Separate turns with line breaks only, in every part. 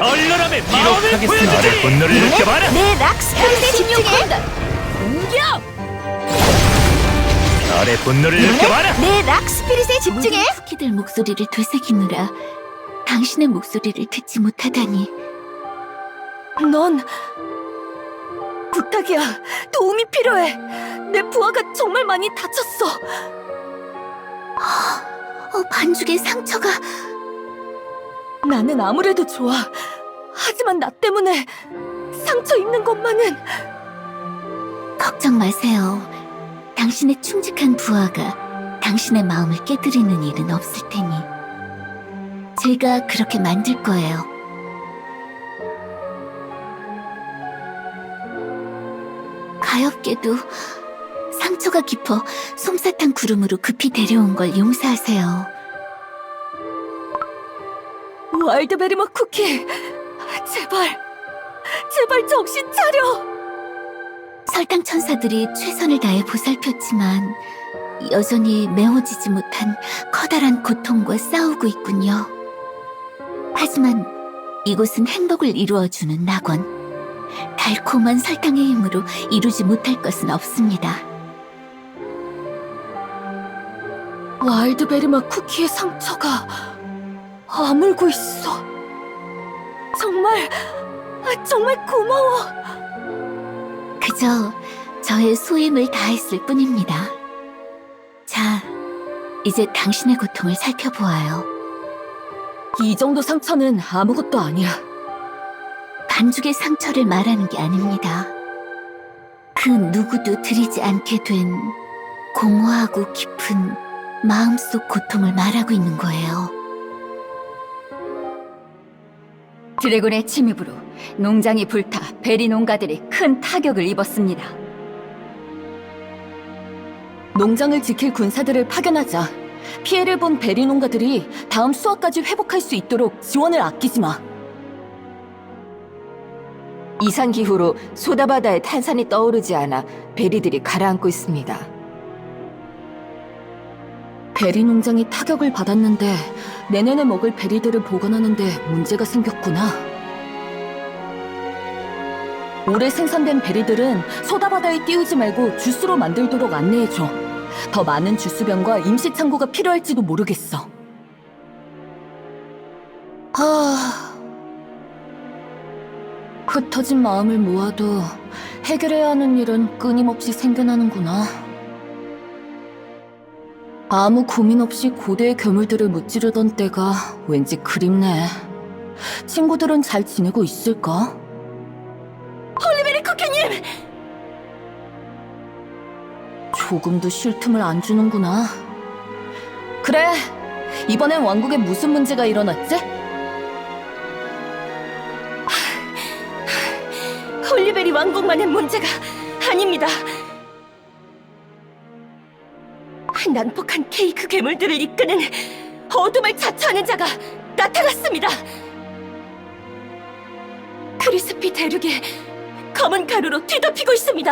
얼얼함의 마음을 보여주지! 나의 분노를 느껴봐라!
내 락스피릿에 집중해!
공격!
나의 분노를 느껴봐라!
내 락스피릿에 집중해!
모든 쿠키들 목소리를 되새기느라 당신의 목소리를 듣지 못하다니.
넌 부탁이야. 도움이 필요해. 내 부하가 정말 많이 다쳤어.
반죽의 상처가.
나는 아무래도 좋아. 하지만 나 때문에 상처 입는 것만은.
걱정 마세요. 당신의 충직한 부하가 당신의 마음을 깨뜨리는 일은 없을 테니 제가 그렇게 만들 거예요. 가엾게도 상처가 깊어 솜사탕 구름으로 급히 데려온 걸 용서하세요.
와일드베리맛 쿠키, 제발 정신 차려.
설탕 천사들이 최선을 다해 보살폈지만 여전히 메워지지 못한 커다란 고통과 싸우고 있군요. 하지만 이곳은 행복을 이루어주는 낙원. 달콤한 설탕의 힘으로 이루지 못할 것은 없습니다.
와일드베리맛 쿠키의 상처가 아물고 있어. 정말 고마워.
그저 저의 소임을 다했을 뿐입니다. 자, 이제 당신의 고통을 살펴보아요.
이 정도 상처는 아무것도 아니야.
반죽의 상처를 말하는 게 아닙니다. 그 누구도 드리지 않게 된 공허하고 깊은 마음속 고통을 말하고 있는 거예요.
드래곤의 침입으로 농장이 불타 베리 농가들이 큰 타격을 입었습니다.
농장을 지킬 군사들을 파견하자. 피해를 본 베리 농가들이 다음 수확까지 회복할 수 있도록 지원을 아끼지 마.
이상기후로 소다바다에 탄산이 떠오르지 않아 베리들이 가라앉고 있습니다.
베리 농장이 타격을 받았는데 내년에 먹을 베리들을 보관하는데 문제가 생겼구나. 올해 생산된 베리들은 소다바다에 띄우지 말고 주스로 만들도록 안내해줘. 더 많은 주스병과 임시창고가 필요할지도 모르겠어. 흩어진 마음을 모아도 해결해야 하는 일은 끊임없이 생겨나는구나. 아무 고민 없이 고대의 괴물들을 무찌르던 때가 왠지 그립네. 친구들은 잘 지내고 있을까? 홀리베리 쿠키님! 조금도 쉴 틈을 안 주는구나. 그래, 이번엔 왕국에 무슨 문제가 일어났지? 홀리베리 왕국만의 문제가 아닙니다. 난폭한 케이크 괴물들을 이끄는 어둠을 자처하는 자가 나타났습니다. 크리스피 대륙이 검은 가루로 뒤덮이고 있습니다.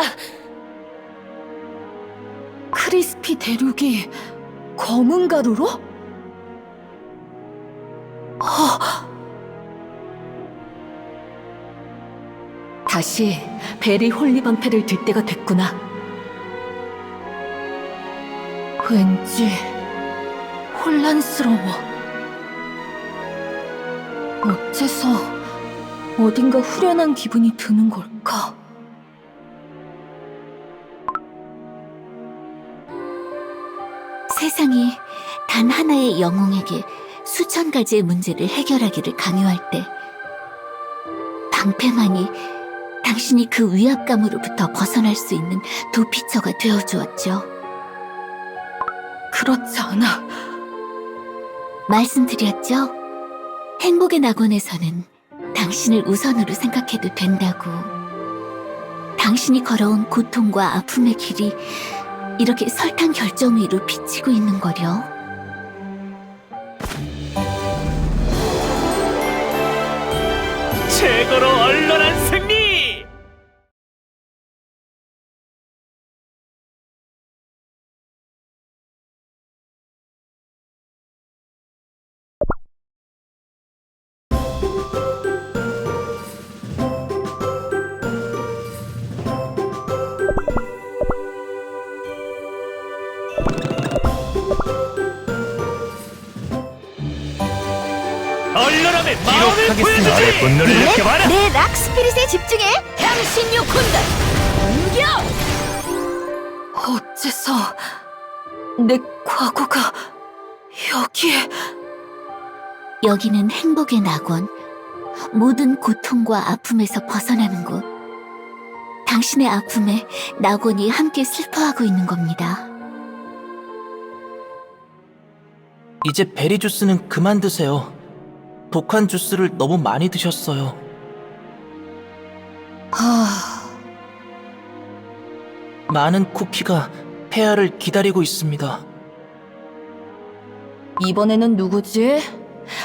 크리스피 대륙이 검은 가루로? 다시 베리 홀리 방패를 들 때가 됐구나. 왠지 혼란스러워. 어째서 어딘가 후련한 기분이 드는 걸까?
세상이 단 하나의 영웅에게 수천 가지의 문제를 해결하기를 강요할 때 방패만이 당신이 그 위압감으로부터 벗어날 수 있는 도피처가 되어주었죠.
그렇지 않아.
말씀드렸죠? 행복의 낙원에서는 당신을 우선으로 생각해도 된다고. 당신이 걸어온 고통과 아픔의 길이 이렇게 설탕 결정 위로 비치고 있는 거려.
최고로 얼얼한 승리! 얼얼함의 마음을
기록하겠습니다.
보여주지.
나의
분노를 느껴봐라.
내 락 스피릿에 집중해.
향신료 군단 공격! 어째서 내 과거가 여기에?
여기는 행복의 낙원. 모든 고통과 아픔에서 벗어나는 곳. 당신의 아픔에 낙원이 함께 슬퍼하고 있는 겁니다.
이제 베리 주스는 그만 드세요. 독한 주스를 너무 많이 드셨어요. 많은 쿠키가 폐하를 기다리고 있습니다.
이번에는 누구지?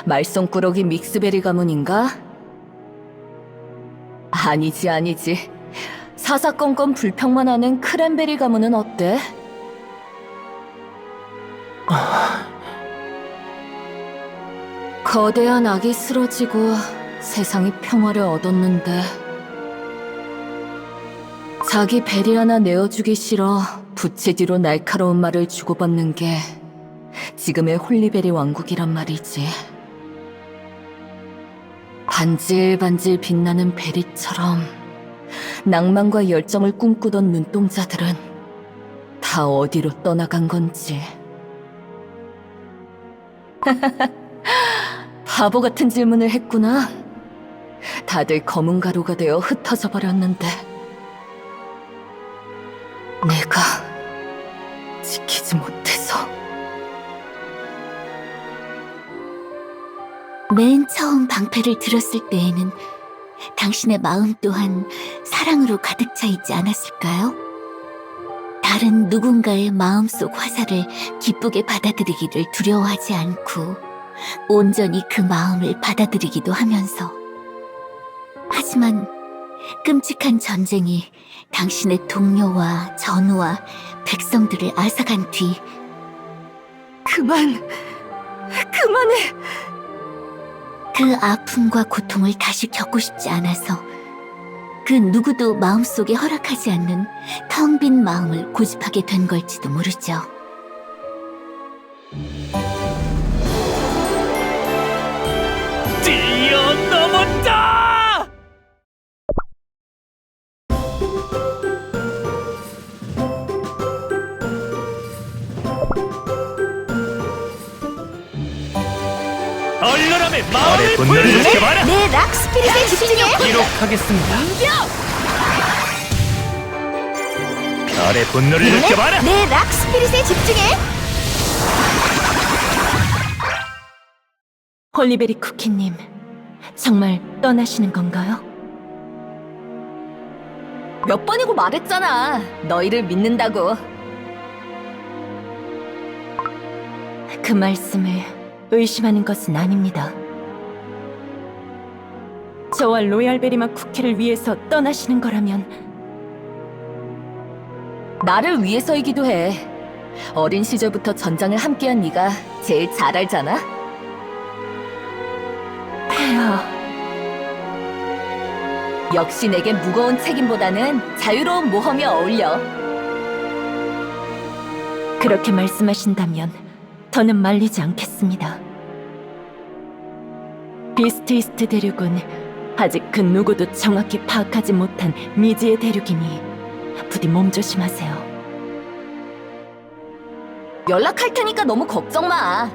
말썽꾸러기 믹스베리 가문인가? 아니지. 사사건건 불평만 하는 크랜베리 가문은 어때? 거대한 악이 쓰러지고 세상이 평화를 얻었는데 자기 베리 하나 내어주기 싫어 부채 뒤로 날카로운 말을 주고받는 게 지금의 홀리베리 왕국이란 말이지. 반질반질 빛나는 베리처럼 낭만과 열정을 꿈꾸던 눈동자들은 다 어디로 떠나간 건지. 바보 같은 질문을 했구나. 다들 검은 가루가 되어 흩어져 버렸는데 내가 지키지 못해서.
맨 처음 방패를 들었을 때에는 당신의 마음 또한 사랑으로 가득 차 있지 않았을까요? 다른 누군가의 마음속 화살을 기쁘게 받아들이기를 두려워하지 않고 온전히 그 마음을 받아들이기도 하면서. 하지만 끔찍한 전쟁이 당신의 동료와 전우와 백성들을 앗아간 뒤
그만해.
그 아픔과 고통을 다시 겪고 싶지 않아서 그 누구도 마음속에 허락하지 않는 텅 빈 마음을 고집하게 된 걸지도 모르죠.
뛰어넘었다. 얼얼함의 마음을
분노를
보여주지.
느껴봐라.
내 락 스피릿에 집중해.
기록하겠습니다.
나의 분노를 느껴봐라.
내 락 스피릿에 집중해.
홀리베리 쿠키님, 정말 떠나시는 건가요? 몇 번이고 말했잖아. 너희를 믿는다고. 그 말씀을 의심하는 것은 아닙니다. 저와 로얄베리맛 쿠키를 위해서 떠나시는 거라면 나를 위해서이기도 해. 어린 시절부터 전장을 함께한 네가 제일 잘 알잖아. 폐하, 역시 내게 무거운 책임보다는 자유로운 모험이 어울려. 그렇게 말씀하신다면 더는 말리지 않겠습니다. 비스트이스트 대륙은 아직 그 누구도 정확히 파악하지 못한 미지의 대륙이니 부디 몸조심하세요. 연락할 테니까 너무 걱정 마.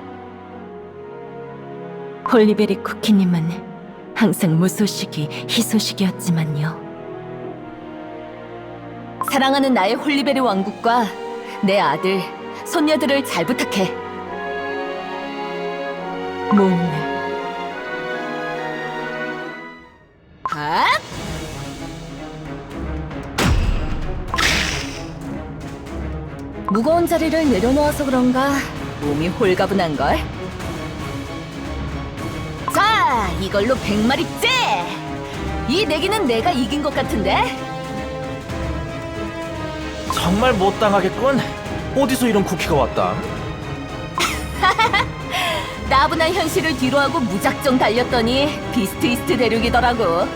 홀리베리 쿠키님은 항상 무소식이 희소식이었지만요. 사랑하는 나의 홀리베리 왕국과 내 아들, 손녀들을 잘 부탁해. 몽네. 아? 무거운 자리를 내려놓아서 그런가 몸이 홀가분한걸? 자, 이걸로 100마리째! 이 내기는 내가 이긴 것 같은데?
정말 못 당하겠군. 어디서 이런 쿠키가 왔다?
나분한 현실을 뒤로하고 무작정 달렸더니 비스트이스트 대륙이더라고.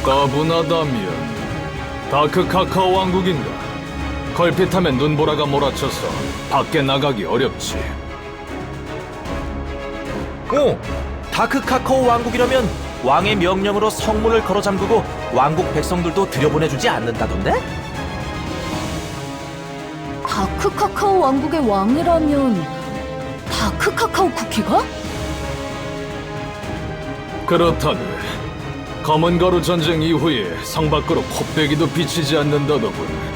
까분하다면 다크 카카오 왕국인가? 걸핏하면 눈보라가 몰아쳐서 밖에 나가기 어렵지.
오, 다크 카카오 왕국이라면 왕의 명령으로 성문을 걸어 잠그고 왕국 백성들도 들여보내주지 않는다던데?
다크 카카오 왕국의 왕이라면 다크 카카오 쿠키가?
그렇다네. 검은 가루 전쟁 이후에 성 밖으로 코빼기도 비치지 않는다더군.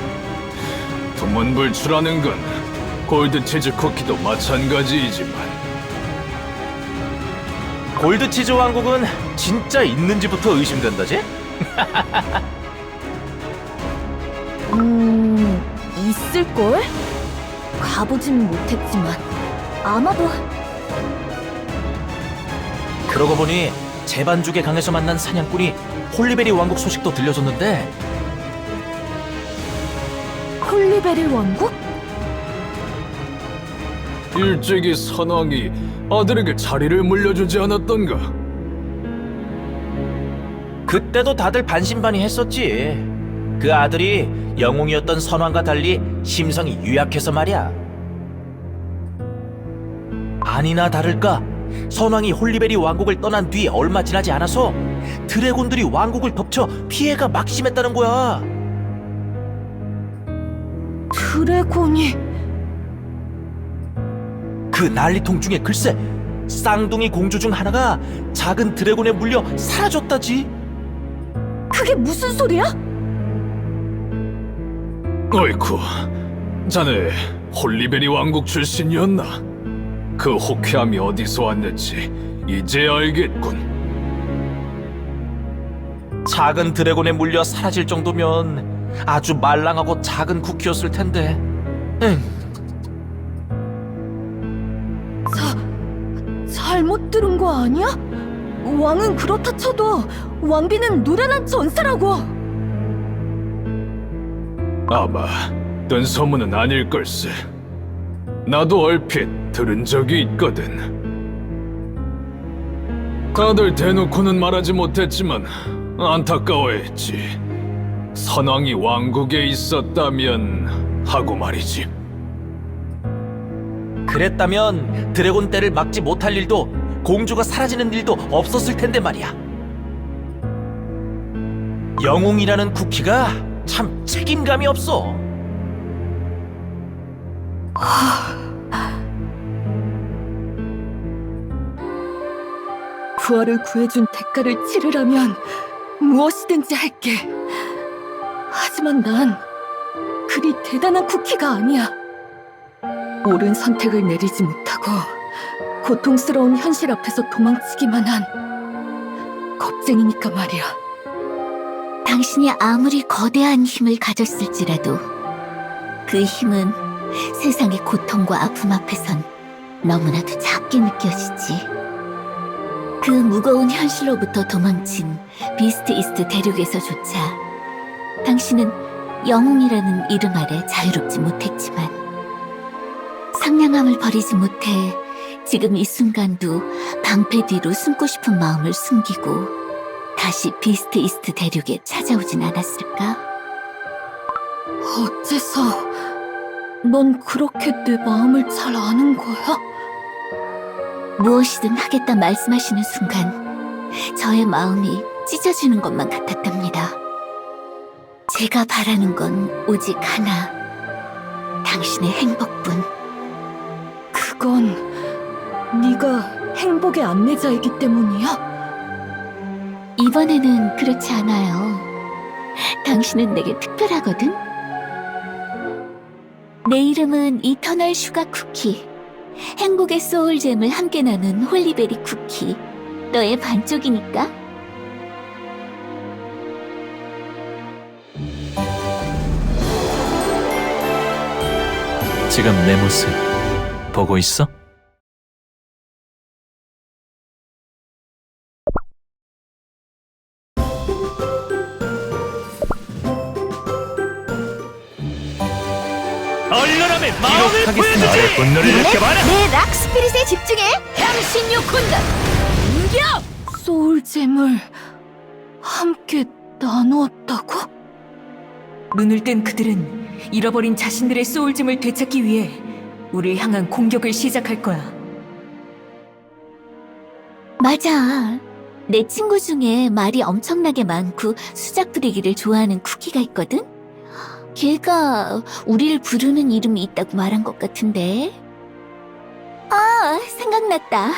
두문불출하는 건 골드치즈 쿠키도 마찬가지이지만
골드치즈 왕국은 진짜 있는지부터 의심된다지?
있을걸? 가보진 못했지만 아마도.
그러고 보니 제반죽의 강에서 만난 사냥꾼이 홀리베리 왕국 소식도 들려줬는데
홀리베리 왕국?
일찍이 선왕이 아들에게 자리를 물려주지 않았던가?
그때도 다들 반신반의했었지. 그 아들이 영웅이었던 선왕과 달리 심성이 유약해서 말이야. 아니나 다를까 선왕이 홀리베리 왕국을 떠난 뒤 얼마 지나지 않아서 드래곤들이 왕국을 덮쳐 피해가 막심했다는 거야.
드래곤이...
그 난리통 중에 글쎄 쌍둥이 공주 중 하나가 작은 드래곤에 물려 사라졌다지.
그게 무슨 소리야?
어이쿠, 자네 홀리베리 왕국 출신이었나? 그 호쾌함이 어디서 왔는지 이제 알겠군.
작은 드래곤에 물려 사라질 정도면 아주 말랑하고 작은 쿠키였을 텐데.
잘못 들은 거 아니야? 왕은 그렇다 쳐도 왕비는 노련한 전사라고.
아마 뜬 소문은 아닐 걸세. 나도 얼핏 들은 적이 있거든. 다들 대놓고는 말하지 못했지만 안타까워했지. 선왕이 왕국에 있었다면 하고 말이지.
그랬다면 드래곤 떼를 막지 못할 일도 공주가 사라지는 일도 없었을 텐데 말이야. 영웅이라는 쿠키가 참 책임감이 없어.
부하를 구해준 대가를 치르라면 무엇이든지 할게. 하지만 난 그리 대단한 쿠키가 아니야. 옳은 선택을 내리지 못하고 고통스러운 현실 앞에서 도망치기만 한 겁쟁이니까 말이야.
당신이 아무리 거대한 힘을 가졌을지라도 그 힘은 세상의 고통과 아픔 앞에선 너무나도 작게 느껴지지. 그 무거운 현실로부터 도망친 비스트 이스트 대륙에서조차 당신은 영웅이라는 이름 아래 자유롭지 못했지만 상냥함을 버리지 못해 지금 이 순간도 방패 뒤로 숨고 싶은 마음을 숨기고 다시 비스트 이스트 대륙에 찾아오진 않았을까?
어째서 넌 그렇게 내 마음을 잘 아는 거야?
무엇이든 하겠다 말씀하시는 순간 저의 마음이 찢어지는 것만 같았답니다. 제가 바라는 건 오직 하나, 당신의 행복뿐.
그건 네가 행복의 안내자이기 때문이야?
이번에는 그렇지 않아요. 당신은 내게 특별하거든? 내 이름은 이터널 슈가 쿠키. 행복의 소울잼을 함께 나눈 홀리베리 쿠키. 너의 반쪽이니까.
지금 내 모습 보고 있어? 얼른하면 마음을 보여주지! 나의 분노를 느껴봐라!
내 락스피릿에 집중해! 향신료 군단! 공격!
소울잼을 함께 나누었다고?
눈을 뜬 그들은 잃어버린 자신들의 소울잼을 되찾기 위해 우리를 향한 공격을 시작할 거야.
맞아. 내 친구 중에 말이 엄청나게 많고 수작 부리기를 좋아하는 쿠키가 있거든? 걔가 우리를 부르는 이름이 있다고 말한 것 같은데. 아, 생각났다.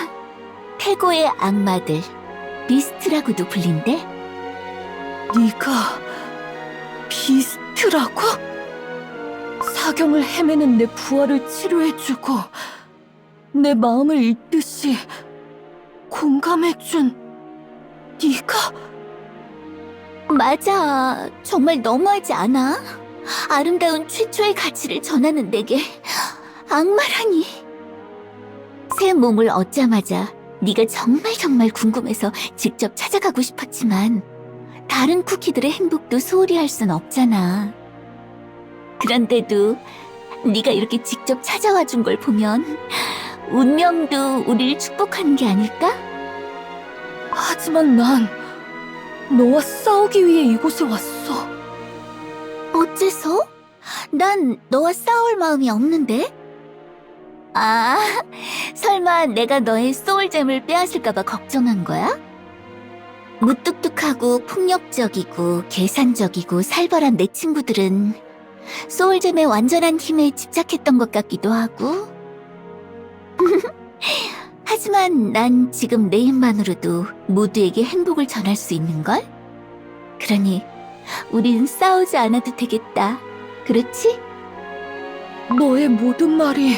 태고의 악마들, 비스트라고도 불린대.
네가 비스트라고? 사경을 헤매는 내 부하를 치료해주고 내 마음을 읽듯이 공감해준 네가?
맞아. 정말 너무하지 않아? 아름다운 최초의 가치를 전하는 내게 악마라니. 새 몸을 얻자마자 네가 정말 궁금해서 직접 찾아가고 싶었지만 다른 쿠키들의 행복도 소홀히 할 순 없잖아. 그런데도 네가 이렇게 직접 찾아와 준 걸 보면 운명도 우리를 축복하는 게 아닐까?
하지만 난 너와 싸우기 위해 이곳에 왔어.
어째서? 난 너와 싸울 마음이 없는데? 아, 설마 내가 너의 소울잼을 빼앗을까봐 걱정한 거야? 무뚝뚝하고 폭력적이고 계산적이고 살벌한 내 친구들은 소울잼의 완전한 힘에 집착했던 것 같기도 하고. 하지만 난 지금 내 힘만으로도 모두에게 행복을 전할 수 있는걸? 그러니 우린 싸우지 않아도 되겠다. 그렇지?
너의 모든 말이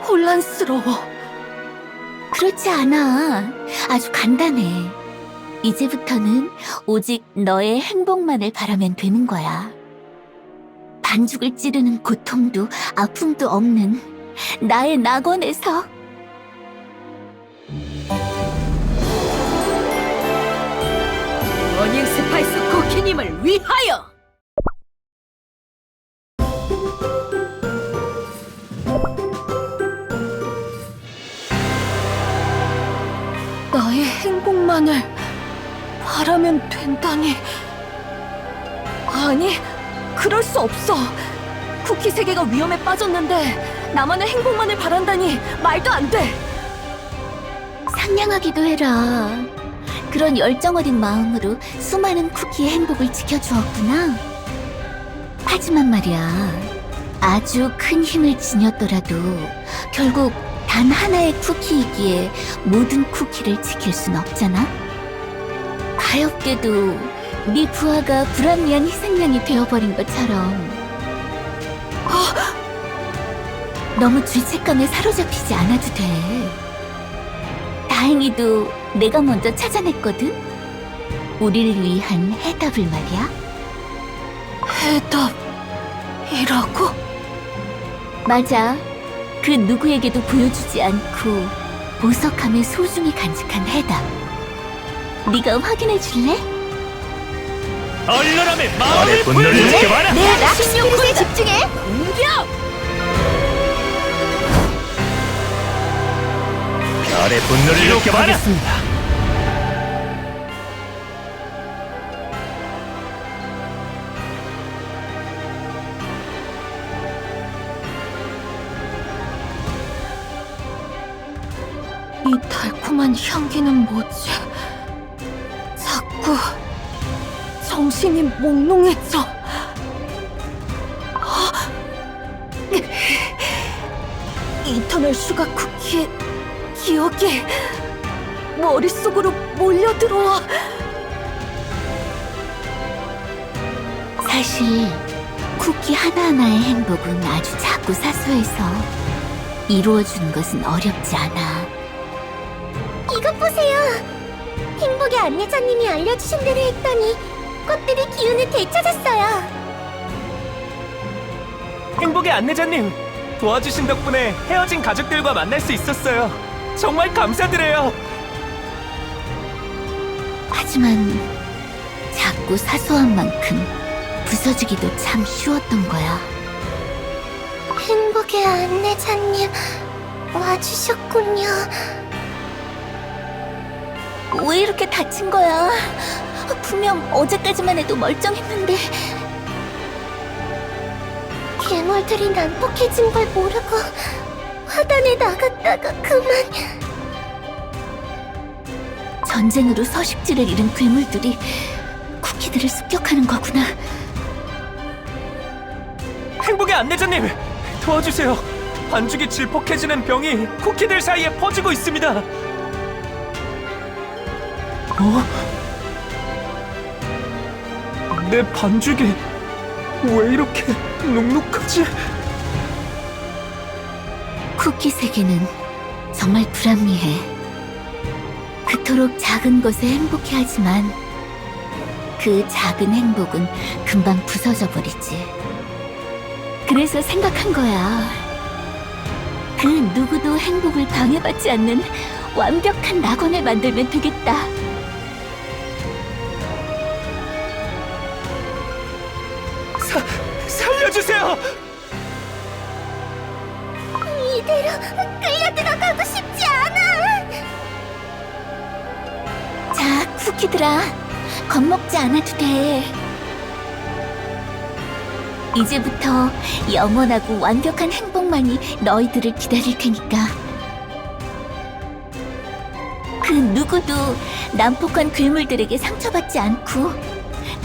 혼란스러워.
그렇지 않아. 아주 간단해. 이제부터는 오직 너의 행복만을 바라면 되는 거야. 반죽을 찌르는 고통도 아픔도 없는 나의 낙원에서.
어닝 스파이스 쿠키님을 위하여! 나의 행복만을 바라면 된다니. 아니, 그럴 수 없어. 쿠키 세계가 위험에 빠졌는데 나만의 행복만을 바란다니 말도 안 돼.
상냥하기도 해라. 그런 열정 어린 마음으로 수많은 쿠키의 행복을 지켜주었구나. 하지만 말이야, 아주 큰 힘을 지녔더라도 결국 단 하나의 쿠키이기에 모든 쿠키를 지킬 순 없잖아. 가엾게도 네 부하가 불합리한 희생양이 되어버린 것처럼. 너무 죄책감에 사로잡히지 않아도 돼. 다행히도 내가 먼저 찾아냈거든. 우리를 위한 해답을 말이야.
해답이라고?
맞아. 그 누구에게도 보여주지 않고 보석함에 소중히 간직한 해답. 네가 확인해 줄래?
얼른함에 마음의 분노를 느껴봐라.
내 락신욕구에 집중해.
별의 분노를 느껴봐라.
이 달콤한 향기는 뭐지? 자꾸 정신이 몽롱해져. 이터널 슈가 쿠키의 기억이 머릿속으로 몰려들어와.
사실 쿠키 하나하나의 행복은 아주 작고 사소해서 이루어주는 것은 어렵지 않아. 이것 보세요. 행복의 안내자님이 알려주신 대로 했더니 꽃들이 기운을 되찾았어요.
행복의 안내자님, 도와주신 덕분에 헤어진 가족들과 만날 수 있었어요. 정말 감사드려요.
하지만 작고 사소한 만큼 부서지기도 참 쉬웠던 거야. 행복의 안내자님 와주셨군요. 왜 이렇게 다친 거야? 분명 어제까지만 해도 멀쩡했는데. 괴물들이 난폭해진 걸 모르고 화단에 나갔다가 그만. 전쟁으로 서식지를 잃은 괴물들이 쿠키들을 습격하는 거구나.
행복의 안내자님, 도와주세요. 반죽이 질퍽해지는 병이 쿠키들 사이에 퍼지고 있습니다. 내 반죽이 왜 이렇게 눅눅하지?
쿠키 세계는 정말 불합리해. 그토록 작은 것에 행복해하지만 그 작은 행복은 금방 부서져 버리지. 그래서 생각한 거야. 그 누구도 행복을 방해받지 않는 완벽한 낙원을 만들면 되겠다.
살려주세요!
이대로 끌려 들어가고 싶지 않아. 자, 쿠키들아, 겁먹지 않아도 돼. 이제부터 영원하고 완벽한 행복만이 너희들을 기다릴 테니까. 그 누구도 난폭한 괴물들에게 상처받지 않고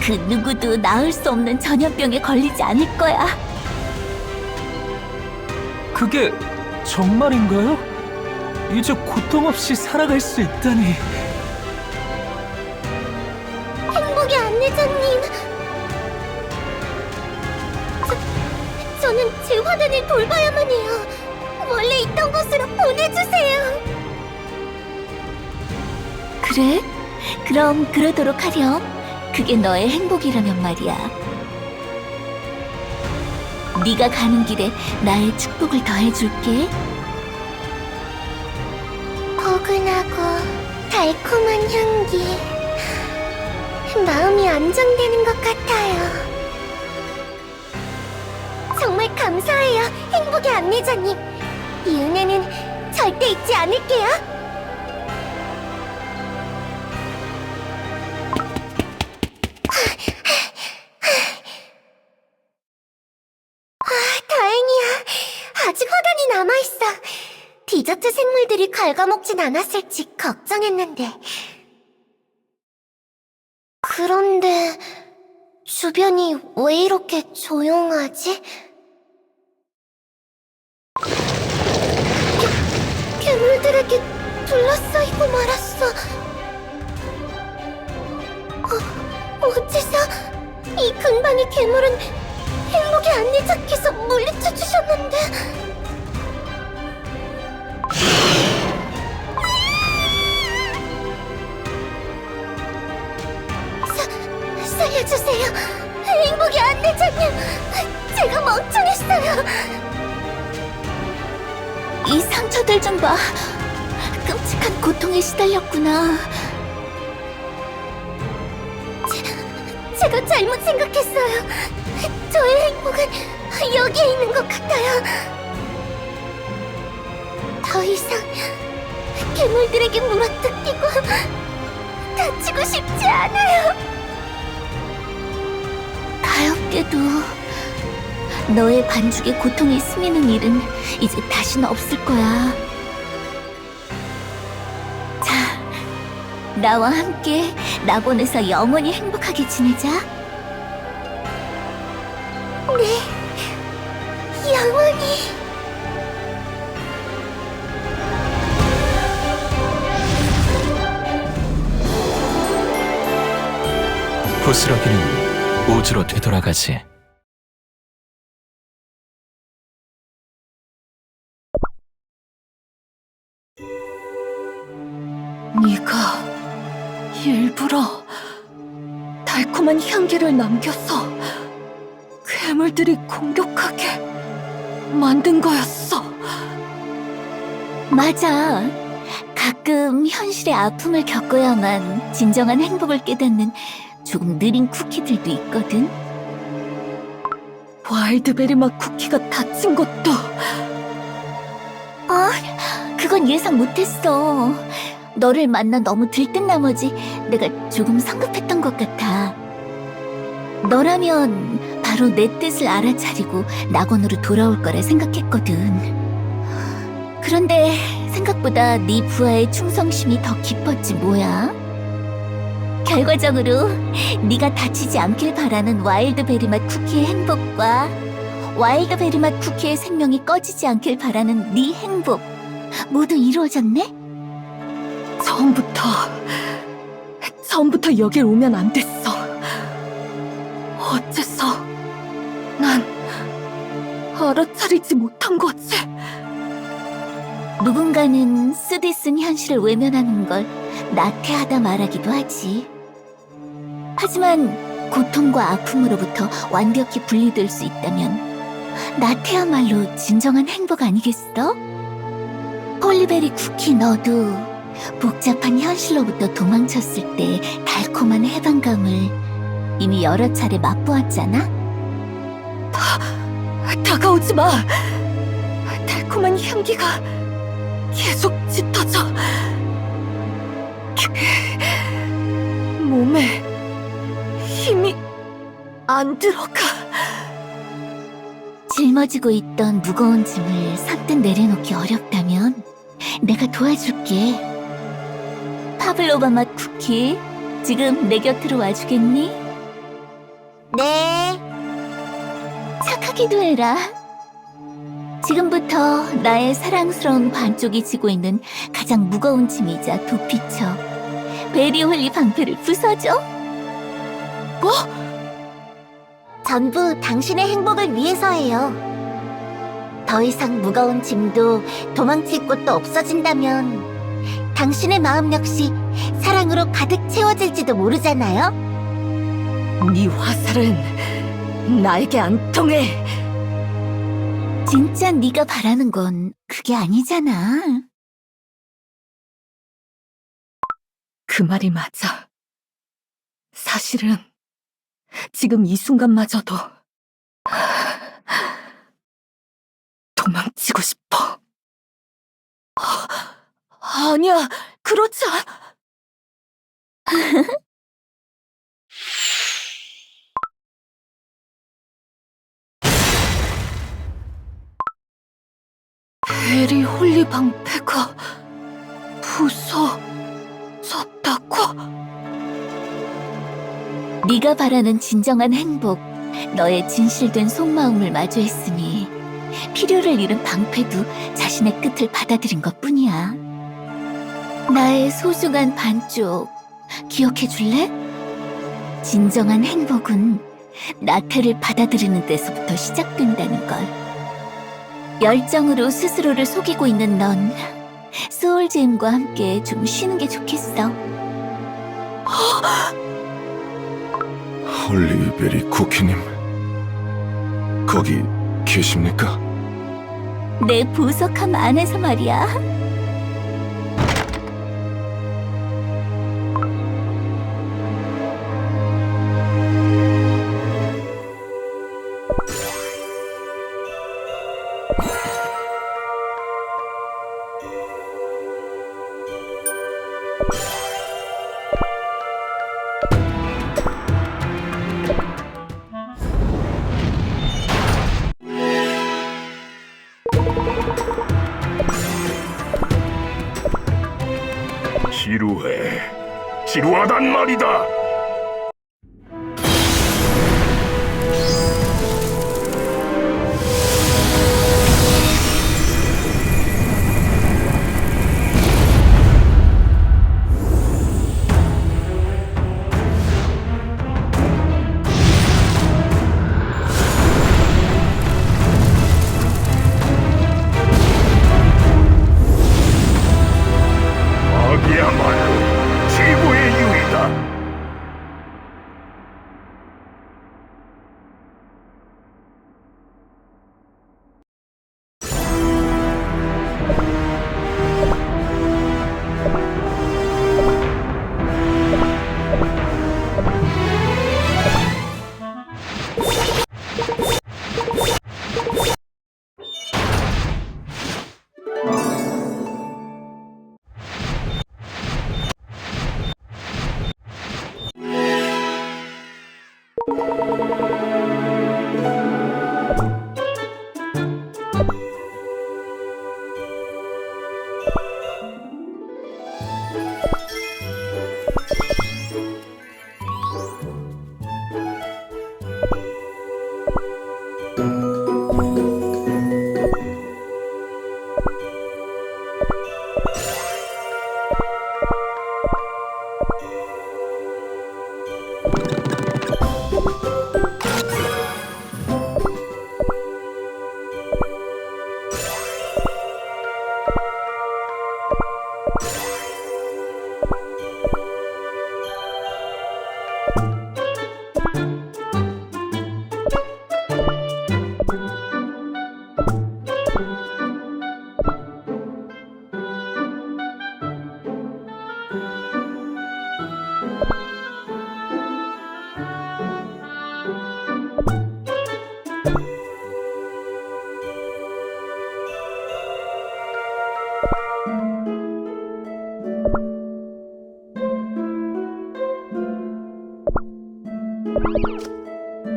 그 누구도 나을 수 없는 전염병에 걸리지 않을 거야.
그게 정말인가요? 이제 고통 없이 살아갈 수 있다니.
행복의 안내자님, 저는 제 화단을 돌봐야만 해요. 원래 있던 곳으로 보내주세요. 그래? 그럼 그러도록 하렴. 그게 너의 행복이라면 말이야. 네가 가는 길에 나의 축복을 더해줄게. 포근하고 달콤한 향기. 마음이 안정되는 것 같아요. 정말 감사해요, 행복의 안내자님. 이 은혜는 절대 잊지 않을게요. 다행이야. 아직 화단이 남아있어. 디저트 생물들이 갉아먹진 않았을지 걱정했는데. 그런데 주변이 왜 이렇게 조용하지? 괴물들에게 둘러싸이고 말았어. 어째서 이 근방의 괴물은 행복의 안내자께서 물리쳐 주셨는데. 살려주세요, 행복의 안내자님. 제가 멍청했어요. 이 상처들 좀 봐. 끔찍한 고통에 시달렸구나. 제가 잘못 생각했어요. 저의 행복은 여기에 있는 것 같아요. 더 이상 괴물들에게 물어뜯기고 다치고 싶지 않아요. 가엾게도 너의 반죽에 고통이 스미는 일은 이제 다시는 없을 거야. 자, 나와 함께 낙원에서 영원히 행복하게 지내자. 네, 영원히.
부스러기는 우주로 되돌아가지.
네가 일부러 달콤한 향기를 남겨서 괴물들이 공격하게 만든 거였어.
맞아. 가끔 현실의 아픔을 겪어야만 진정한 행복을 깨닫는 조금 느린 쿠키들도 있거든.
와일드베리 맛 쿠키가 다친 것도.
그건 예상 못했어. 너를 만나 너무 들뜬 나머지 내가 조금 성급했던 것 같아. 너라면 바로 내 뜻을 알아차리고 낙원으로 돌아올 거라 생각했거든. 그런데 생각보다 네 부하의 충성심이 더 깊었지 뭐야. 결과적으로 네가 다치지 않길 바라는 와일드베리 맛 쿠키의 행복과 와일드베리 맛 쿠키의 생명이 꺼지지 않길 바라는 네 행복 모두 이루어졌네?
처음부터 여길 오면 안 됐어. 어째서 난 알아차리지 못한 거지?
누군가는 쓰디 쓴 현실을 외면하는 걸 나태하다 말하기도 하지. 하지만 고통과 아픔으로부터 완벽히 분리될 수 있다면 나태야말로 진정한 행복 아니겠어? 홀리베리 쿠키 너도 복잡한 현실로부터 도망쳤을 때 달콤한 해방감을 이미 여러 차례 맛보았잖아?
다가오지 마. 달콤한 향기가 계속 짙어져. 몸에 힘이 안 들어가.
짊어지고 있던 무거운 짐을 선뜻 내려놓기 어렵다면 내가 도와줄게. 파블로바 맛 쿠키, 지금 내 곁으로 와주겠니? 네. 착하기도 해라. 지금부터 나의 사랑스러운 반쪽이 지고 있는 가장 무거운 짐이자 도피처 베리홀리 방패를 부숴줘. 뭐? 전부 당신의 행복을 위해서예요. 더 이상 무거운 짐도 도망칠 곳도 없어진다면 당신의 마음 역시 사랑으로 가득 채워질지도 모르잖아요.
네 화살은 나에게 안 통해.
진짜 네가 바라는 건 그게 아니잖아.
그 말이 맞아. 사실은 지금 이 순간마저도 도망치고 싶어. 아니야, 그렇지 않아. 베리 홀리 방패가 부서졌다고?
네가 바라는 진정한 행복, 너의 진실된 속마음을 마주했으니 필요를 잃은 방패도 자신의 끝을 받아들인 것뿐이야. 나의 소중한 반쪽, 기억해줄래? 진정한 행복은 나태를 받아들이는 데서부터 시작된다는 걸. 열정으로 스스로를 속이고 있는 넌 소울잼과 함께 좀 쉬는 게 좋겠어.
홀리베리 쿠키님, 거기 계십니까?
내 보석함 안에서 말이야.
지루해. 지루하단 말이다. 이야말로 최고의 유이다.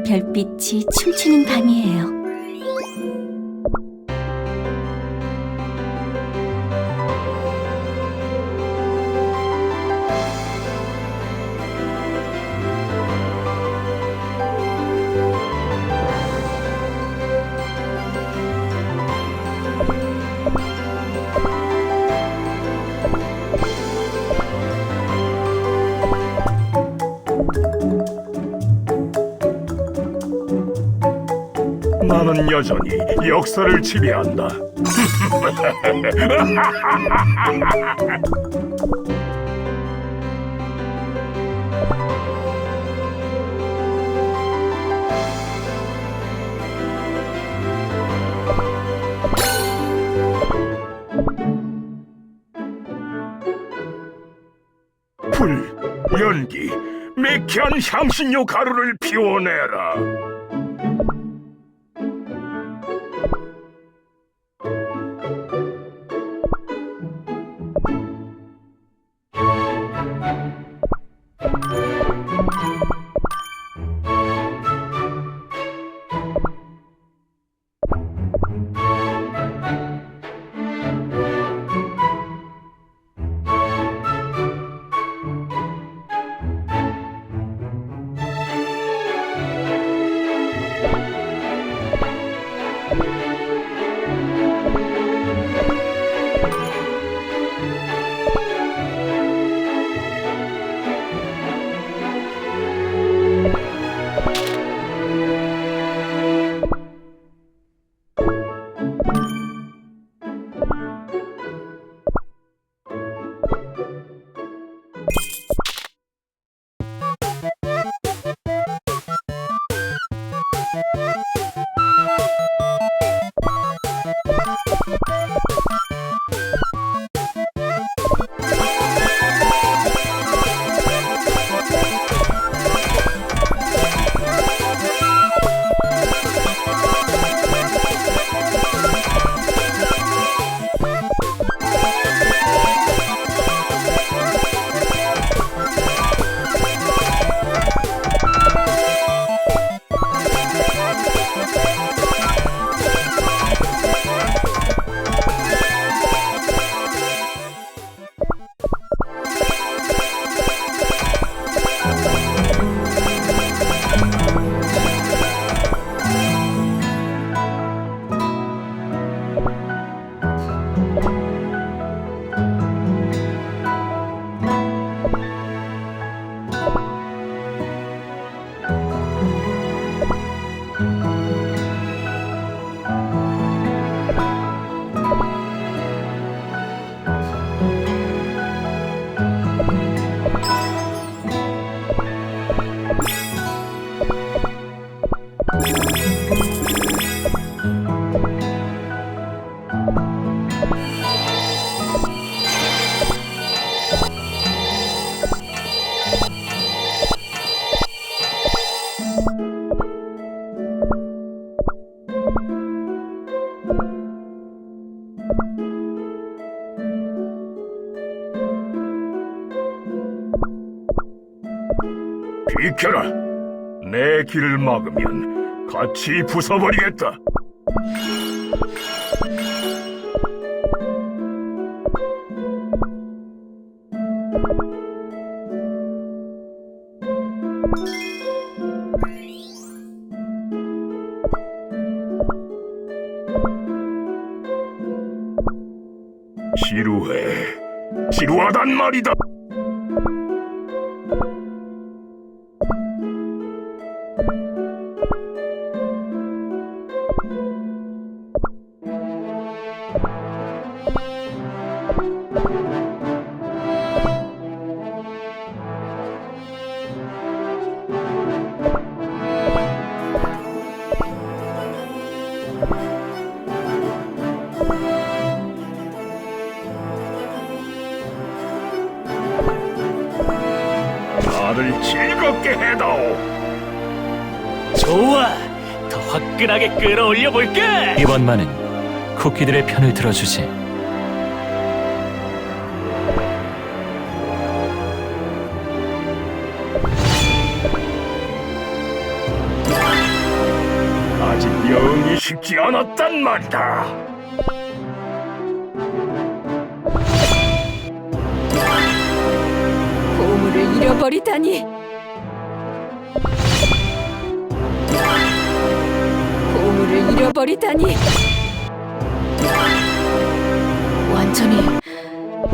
별빛이 춤추는 밤이에요.
나는 여전히 역사를 지배한다. 불, 연기, 매캐한 향신료 가루를 피워내라. 비켜라. 내 길을 막으면 같이 부숴버리겠다. 지루하단 말이다. 나를 즐겁게 해다오.
좋아, 더 화끈하게 끌어올려 볼까?
이번만은 쿠키들의 편을 들어주지.
쉽지 않았단 말이다.
보물을 잃어버리다니. 보물을 잃어버리다니.
완전히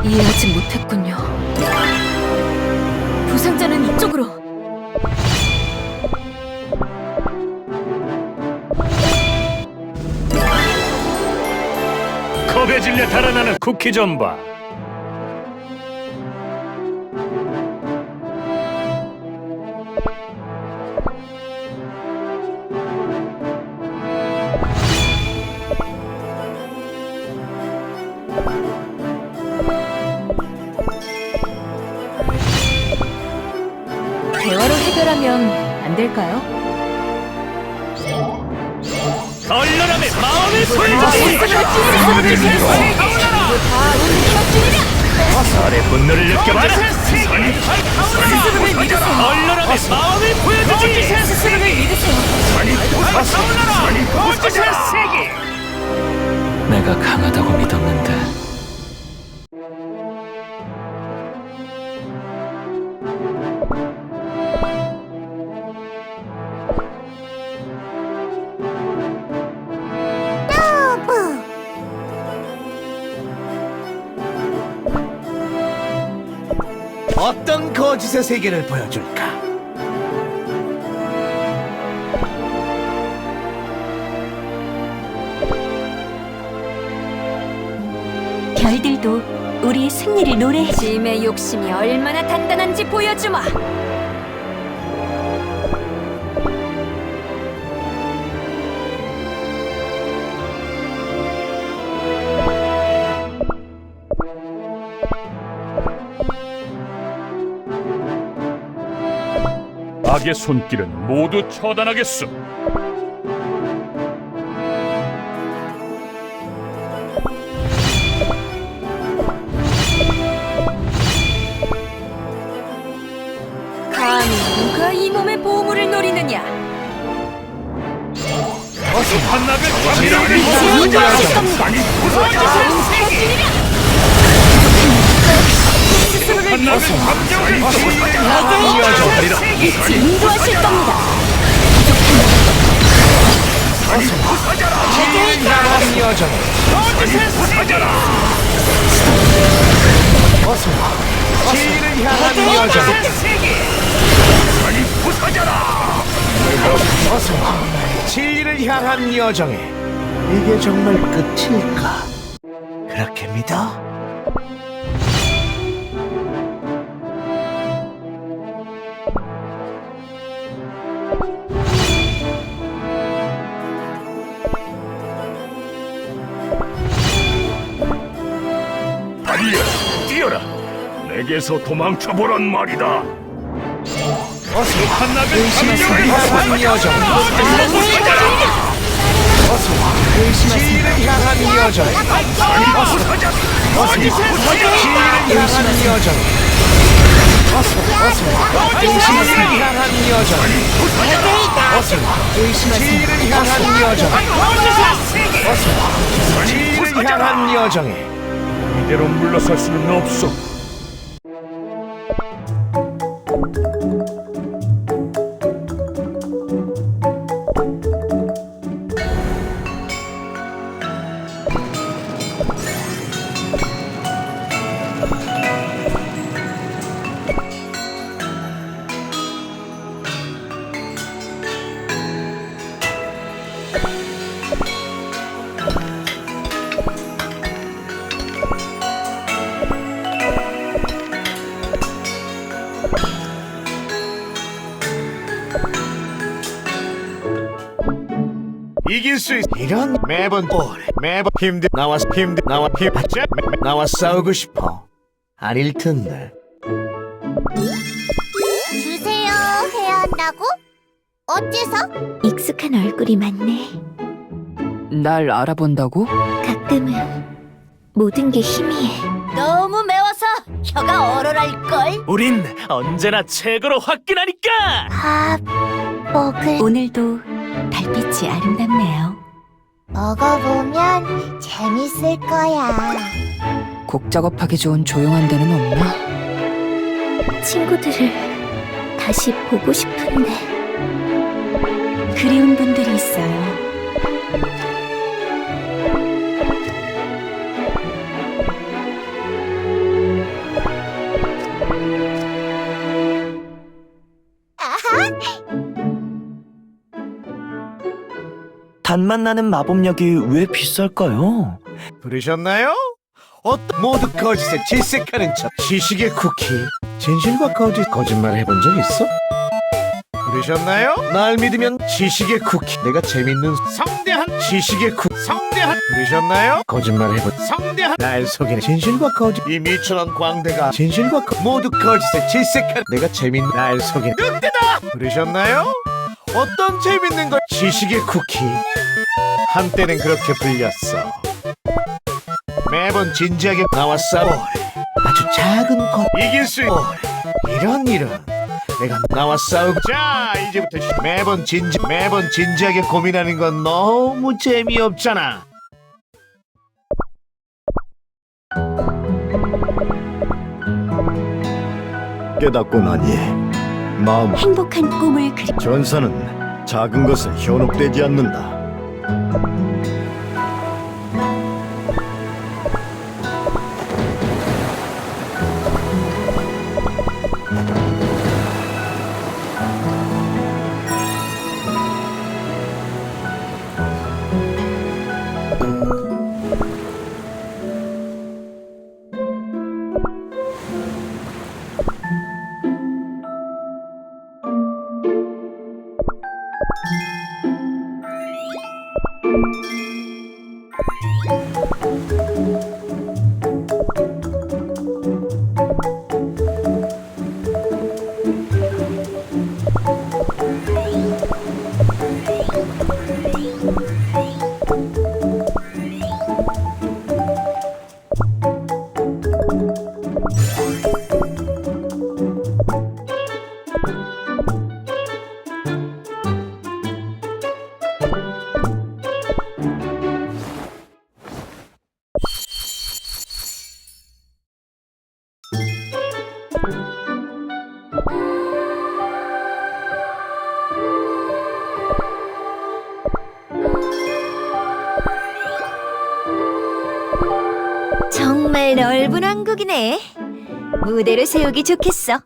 이해하지 못했군요. 부상자는 이쪽으로.
겁에 질려 달아나는 쿠키 좀 봐.
대화로 해결하면 안 될까요?
얼려람의 마음을 보여주지.
살의 분노를 느껴봐라.
얼려람의 마음을 보여주지.
스스로를 믿으세요.
내가 강하다고 믿었는데
어떤 거짓의 세계를 보여줄까?
별들도 우리의 승리를 노래해.
짐의 욕심이 얼마나 단단한지 보여주마.
악의 손길은 모두 처단하겠소.
감히 누가 이 몸의 보물을 노리느냐?
한낙을
인도하실 겁니다.
진리를 향한 여정에 이게 정말 끝일까? 그렇게 믿어?
달려, 뛰어라. 내게서 도망쳐보란 말이다. 한낙을
향한 여정. 진리를 향한 여정. 진리를 향한 여정. 진리를 향한 여정. 진리를 향한 여정. 진리를 향한 여정에
이대로 물러설 수는 없어.
이길 수 있. 이런 매번 나와 싸우고 싶어. 아닐 텐데.
주세요 해야 한다고? 어째서? 익숙한 얼굴이 많네.
날 알아본다고?
가끔은 모든 게 희미해. 너무 매워서 혀가 얼얼할걸?
우린 언제나 최고로 화끈하니까.
밥 먹을. 오늘도 달빛이 아름답네요. 먹어보면 재밌을 거야.
곡 작업하기 좋은 조용한 데는 없나?
친구들을 다시 보고 싶은데 그리운 분들이 있어요.
단맛 나는 마법약이 왜 비쌀까요?
부르셨나요? 모두 거짓에 질색하는 척 지식의 쿠키. 진실과 거짓말 해본 적 있어? 부르셨나요? 날 믿으면 지식의 쿠키. 내가 재밌는 성대한 지식의 쿠키. 성대한 부르셨나요? 거짓말 해본 성대한 날 속이는 진실과 거짓. 이 미천한 광대가 진실과 모두 거짓에 질색하는 내가 재밌는 날 속이는 늑대다. 부르셨나요? 어떤 재밌는 걸 지식의 쿠키. 한때는 그렇게 불렸어. 매번 진지하게 나와 싸워. 아주 작은 것 이길 수 있는 이런 내가 나와 싸우고. 자, 이제부터 매번 진지하게 고민하는 건 너무 재미없잖아.
깨닫고 나니 마음
행복한 꿈을
전사는 작은 것에 현혹되지 않는다.
정말 넓은 왕국이네. 무대를 세우기 좋겠어.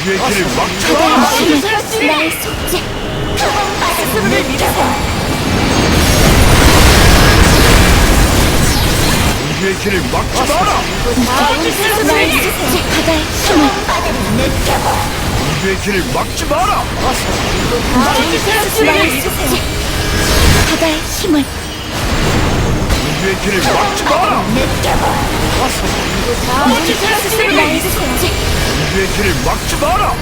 공주의 길을 막지 마라!
나의 속죄. 스스로를 믿어서.
공주의 길을 막지 마라!
나의 속죄. 바다의 힘을
공주의 길을 막지 마라!
나의 속죄. 바다의 힘을
공주의 길을 막지 마라!
나의 속죄.
공주의 길을 막지 마라!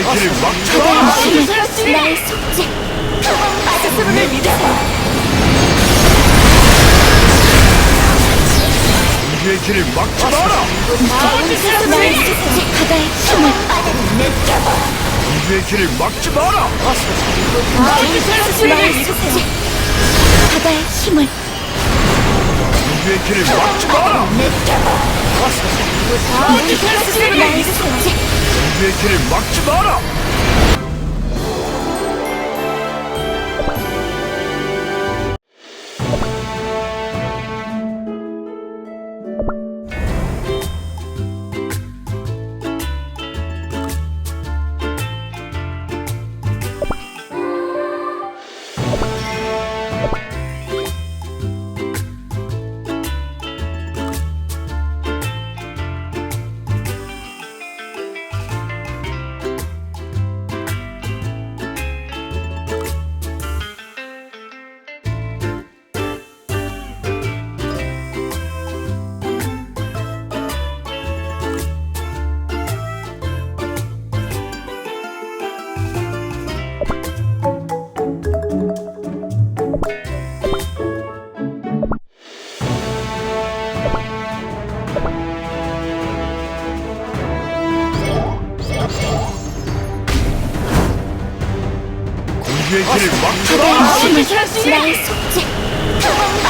공주의 길을 막지
바다의
마라!
힘을 나의 속죄 스스로를 믿으세요.
공주의 길을 막지 마라!
나의 속죄 바다의 힘을
공주의 길을 막지 마라!
나의 속죄 바다의 힘을
공주의 길을 막지 마라!
나의 속죄
공주의 길을 막지 마라! 공주의 길을 막지 마라!
바다의 힘을 나의 속죄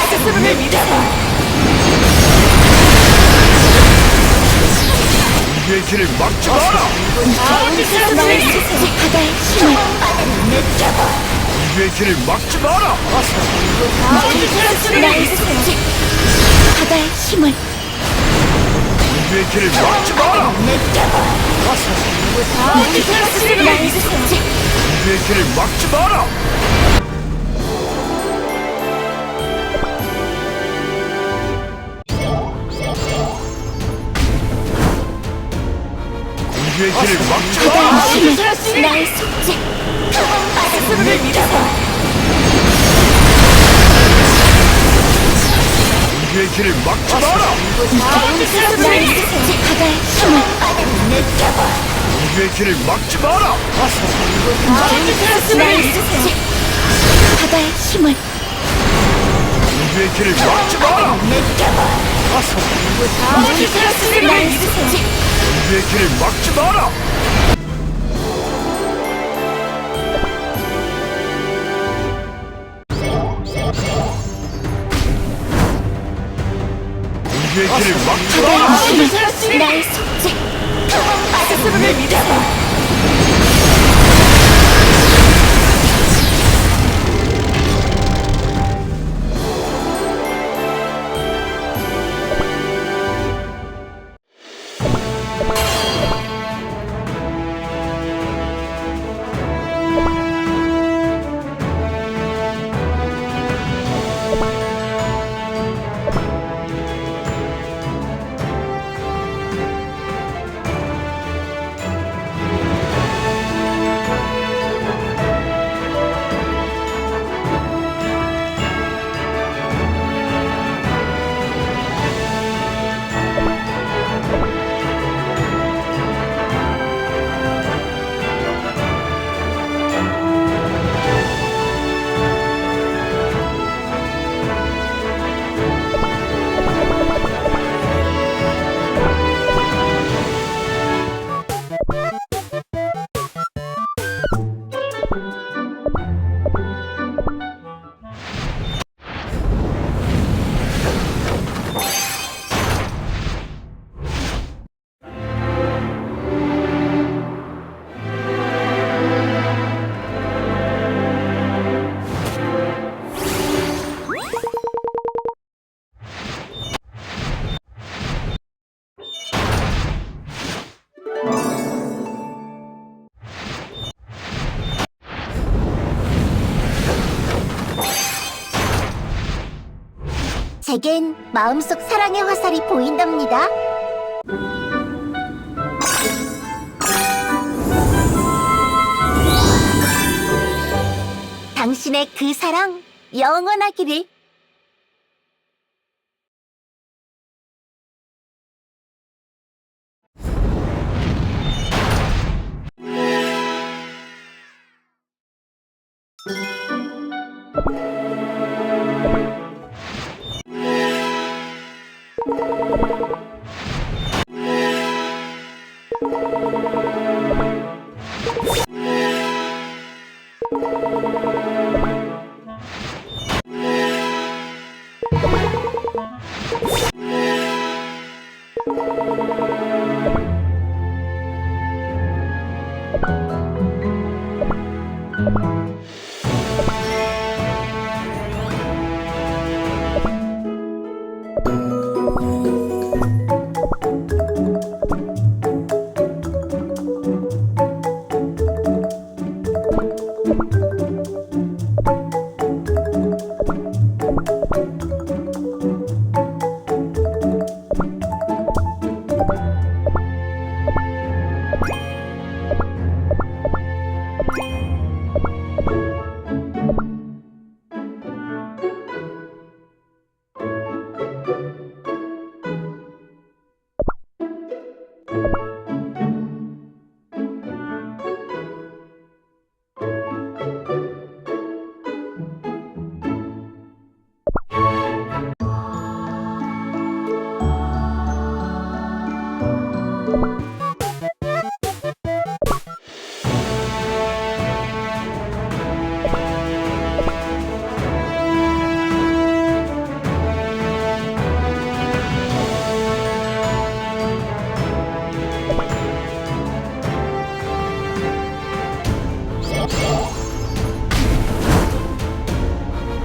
스스로를 믿으세요.
공주의 길을 막지 마라!
나의 속죄 바다의 힘을
공주의 길을 막지 마라!
나의 속죄 바다의 힘을
공주의 길을 막지 마라!
나의 속죄
공주의 길을 막지 마라! 공주의 길을 막지 마라!
바다의 힘을 나의 속죄 스스로를 믿으세요.
공주의 길을 막지 마라!
나의 속죄 바다의 힘을
공주의 길을 막지 마라!
나의 속죄 바다의 힘을
공주의 길을 막지 마라!
나의 속죄
공주의 길을 막지 마라! 공주의 길을 막지 마라!
바다의 힘을 나의 속죄 스스로를 믿으세요. 제겐 마음속 사랑의 화살이 보인답니다. 당신의 그 사랑 영원하기를.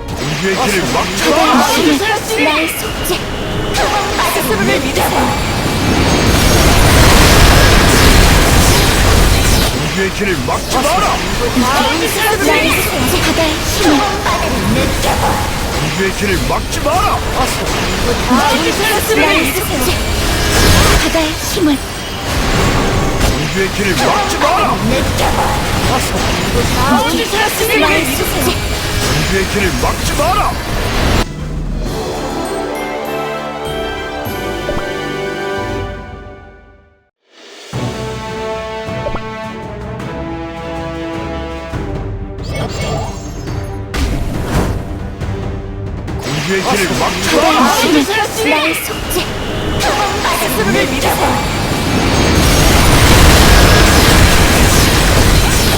공주의 길을 막자!
나의 속죄. 스스로를 믿으세요.
공주의 길을 막지 마라!
나의 속죄. 바다의 힘을
공주의 길을 막지 마라!
나의 속죄. 바다의 힘을
공주의 길을 막지 마라!
나의 속죄.
공주의 길을 막지 마라! 공주의 길을 막지 마라!
나의 속죄. 스스로를 믿으세요.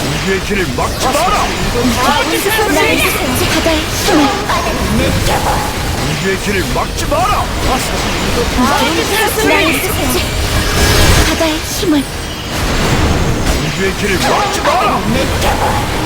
공주의 길을 막지 마라!
나의 속죄. 바다의 힘을
공주의 길을 막지 마라!
나의 속죄. 바다의 힘을
공주의 길을 막지 마라!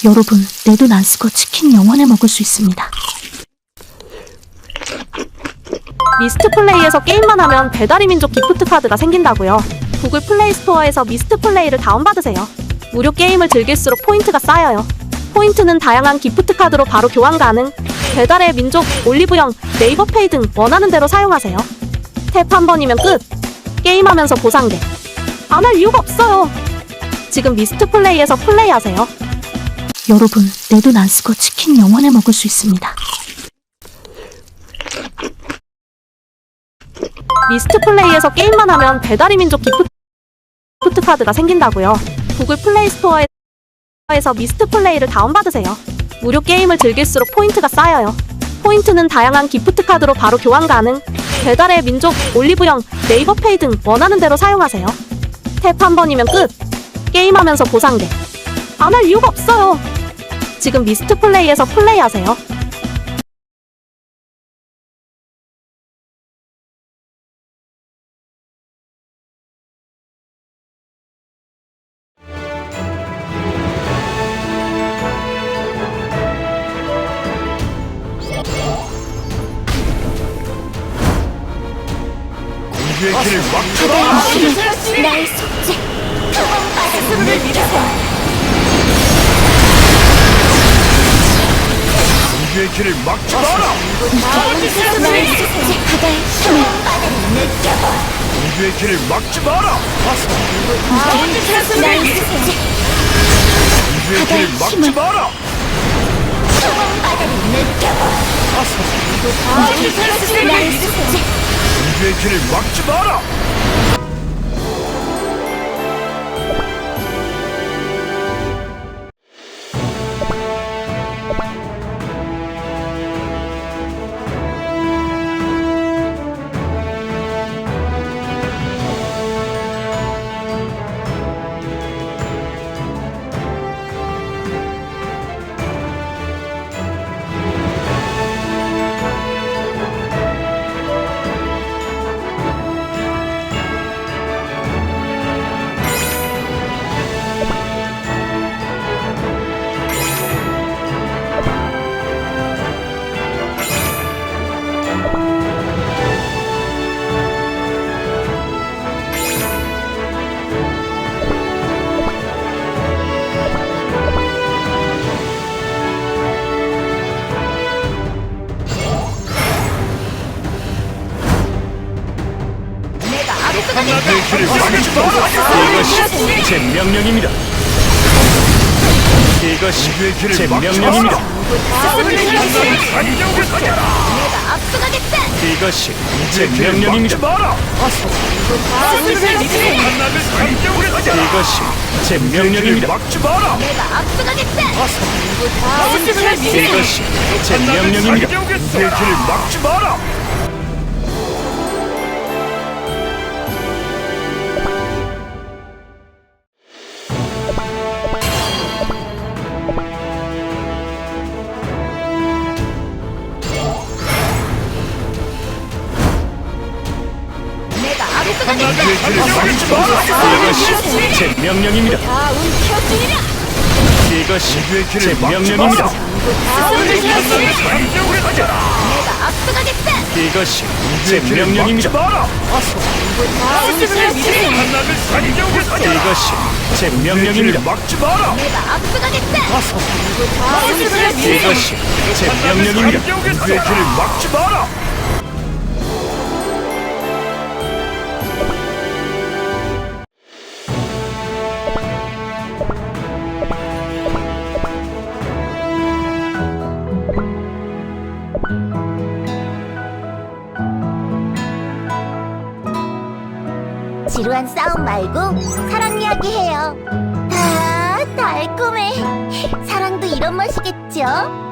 여러분, 내 돈 안 쓰고 치킨 영원히 먹을 수 있습니다.
미스트 플레이에서 게임만 하면 배달의 민족 기프트 카드가 생긴다고요. 구글 플레이 스토어에서 미스트 플레이를 다운받으세요. 무료 게임을 즐길수록 포인트가 쌓여요. 포인트는 다양한 기프트 카드로 바로 교환 가능. 배달의 민족, 올리브영, 네이버페이 등 원하는 대로 사용하세요. 탭 한 번이면 끝! 게임하면서 보상돼. 안 할 이유가 없어요. 지금 미스트 플레이에서 플레이하세요.
여러분, 내 돈 안 쓰고 치킨 영원히 먹을 수 있습니다.
미스트 플레이에서 게임만 하면 배달의 민족 기프트 카드가 생긴다고요. 구글 플레이 스토어에서 미스트 플레이를 다운받으세요. 무료 게임을 즐길수록 포인트가 쌓여요. 포인트는 다양한 기프트 카드로 바로 교환 가능. 배달의 민족, 올리브영, 네이버페이 등 원하는 대로 사용하세요. 탭 한 번이면 끝! 게임하면서 보상돼. 안 할 이유가 없어요. 지금 미스트 플레이에서 플레이하세요.
공주의 길을 막지 마라!
나의 속죄. 스스로를 믿으세요.
공주의 길을 막지 마라!
나의 속죄. 바다의 힘을
우주의 길을 막지 마라. 우주의 길을 막지 마라. 우주의 길을 막지 마라.
이것이 제 명령입니다. 이것이 제 명령입니다. 이것이 제 명령입니다. 이것이 제 명령입니다.
막지 마라.
이것이 제 명령입니다.
우주의 길을 막지 마라.
이것이 제 명령입니다. 이것이 제 명령입니다. 이것이 제 명령입니다. 이것이 제 명령입니다.
막지 마라.
이것이 제 명령입니다.
우주의 길을 막지 마라.
지루한 싸움 말고 사랑 이야기 해요. 아, 달콤해. 사랑도 이런 맛이겠죠?